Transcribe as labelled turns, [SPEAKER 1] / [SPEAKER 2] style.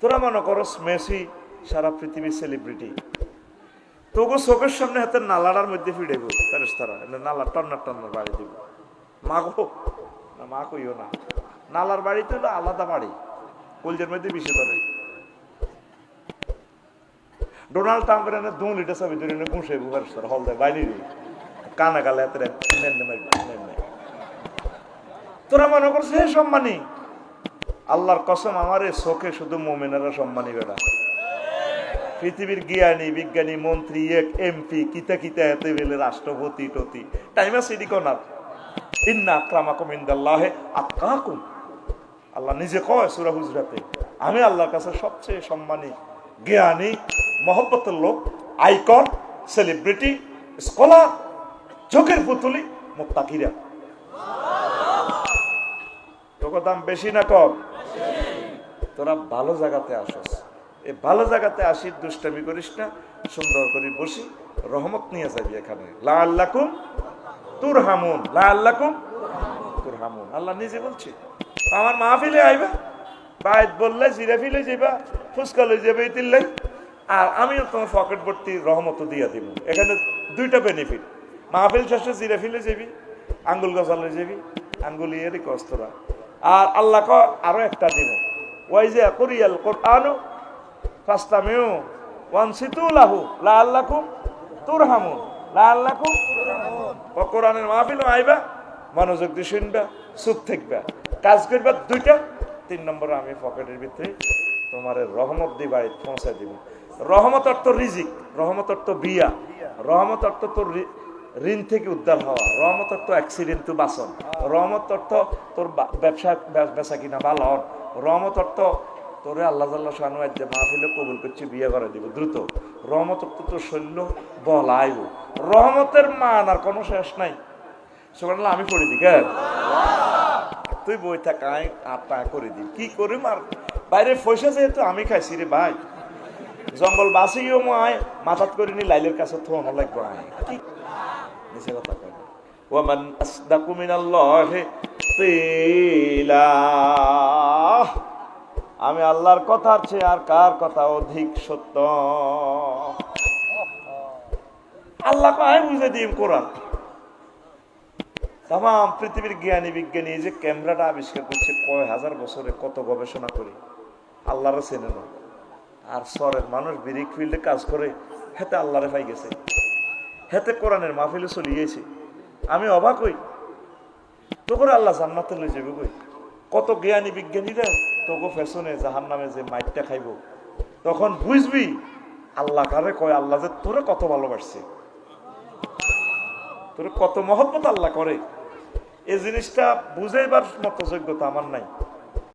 [SPEAKER 1] তোরা মনে করো মেসি সারা পৃথিবীর সেলিব্রিটি, তোকে চোখের সামনে হাতে নালাটার মধ্যে ফিরে গো ফেরেশতারা নালা টন্নার টন্নার বাড়ি দিব। মা গো না, মা কইও না, নালার বাড়িতে হলো আলাদা বাড়ি, কলজের মধ্যে বিষে ধরে। ডোনাল্ড ট্রাম্পের এনে 2 লিটার ছবি ধরে এনে ঘুষে ফেরেশতারা হল দেয় বাইরে কানা গালে হাতে তোরা মনে করছে হে সম্মানী। আল্লাহর কসম আমার এই চোখে শুধু মুমিনেরা সম্মানী বেড়া। পৃথিবীর জ্ঞানী বিজ্ঞানী মন্ত্রী এমপি কিতা কিতা এতে বেলে রাষ্ট্রপতি টতি টাইম আছে কোনার ইন্না আকরামাকুম ইনদাল্লাহি আতকাকুম। আল্লাহ নিজে কয় সূরা হুজরাতে, আমি আল্লাহর কাছে সবচেয়ে সম্মানী, জ্ঞানী, মহব্বতের লোক, আইকন, সেলিব্রিটি, স্কলার, চোখের পুতুলি মুত্তাকিরা। তোর দাম বেশি না কম? তোরা ভালো জায়গাতে আসস, এই ভালো জায়গাতে আসি, দুষ্টামি করিস না, সুন্দর করে বসি, রহমত নিয়ে যাবি এখানে। লাআল্লাকুম তুরহামুন, লাআল্লাকুম তুরহামুন। আল্লাহ নিজে বলছে আমার মাহফিলে আইবা, বাইত বললে জিরা ফিলে যাইবা, ফুসকা লই যাবে ইতিল্লাই, আর আমিও তোমার পকেট ভর্তি রহমত দিয়ে দিব। এখানে 2টা বেনিফিট, মাহফিল শেষে জিরা ফিলে যাবি, আঙ্গুল গজালে যাবি, আঙ্গুলিয়েরই কস্তরা। আর আল্লাহ আরো একটা দিব, ওই যে কুরিয়াল কোরআনু ফাস্তামিউ ওয়ানসিতু লাহু লাআল্লাকুম তুরহামুন, লাআল্লাকুম ও কোরআনের মাহফিল আইবা, মনোযোগ দিয়ে শুনবা, চুপ থাকবা, কাজ করবা 2টা। 3 নম্বরে আমি পকেটের ভিতরে তোমার রহমত দিয়ে বাড়িতে পৌঁছায় দিব। রহমত অর্থ রিজিক, রহমত অর্থ বিয়া, রহমত অর্থ তোর ঋণ থেকে উদ্ধার হওয়া, রহমত অর্থ অ্যাক্সিডেন্ট টু বাসন, রহমত অর্থ তোর ব্যবসা বেচা কিনা ভালো হন, রহমত অর্থ তোরে আল্লাহ জাল্লাহ শানু আজ মাহফিলে কবুল করছে, বিয়ে করে দিব দ্রুত। রহমত অর্থ তোর শৈল্য বল আইব। রহমতের মান আর কোনো শেষ নাই। সুবহানাল্লাহ, আমি করে দিই কেন? তুই বই থাক, আয় আপা করে দিই, কি করি মার বাইরে পয়সা যেহেতু আমি খাইছি রে ভাই, জঙ্গল বাসিও আয় মাথাত করিনি লাইলের কাছে থোনো লাগবো আয়, কি নিচে কথা কয়। ওয়ামান আসদাকু মিনাল্লাহি কিলা, আমি আল্লাহর কথার চেয়ে আর কার কথা অধিক সত্য? আল্লাহকে আমি বুঝে দিই কোরআন। তাম পৃথিবীর জ্ঞানী বিজ্ঞানী এই যে ক্যামেরাটা আবিষ্কার করছে, কয় হাজার বছরে কত গবেষণা করে আল্লাহরে চেনে না। আর শহরের মানুষ বিরিক ফিল্ডে কাজ করে, হেতে আল্লাহরে পাই গেছে, হেতে কোরআনের মাহফিলে চলিয়েছে। আমি অবাক হই, তো করে আল্লাহ জান্নাতে লই যাবে কই? কত জ্ঞানী বিজ্ঞানীরা তোকে ফ্যাশনে জাহান্নামে যে মাইটটা খাইব, তখন বুঝবি আল্লাহ কারে কয়, আল্লাহ যে তোরে কত ভালোবাসছে, তোরে কত মহব্বত আল্লাহ করে। এই জিনিসটা বুঝাইবার মতো যোগ্যতা আমার নাই।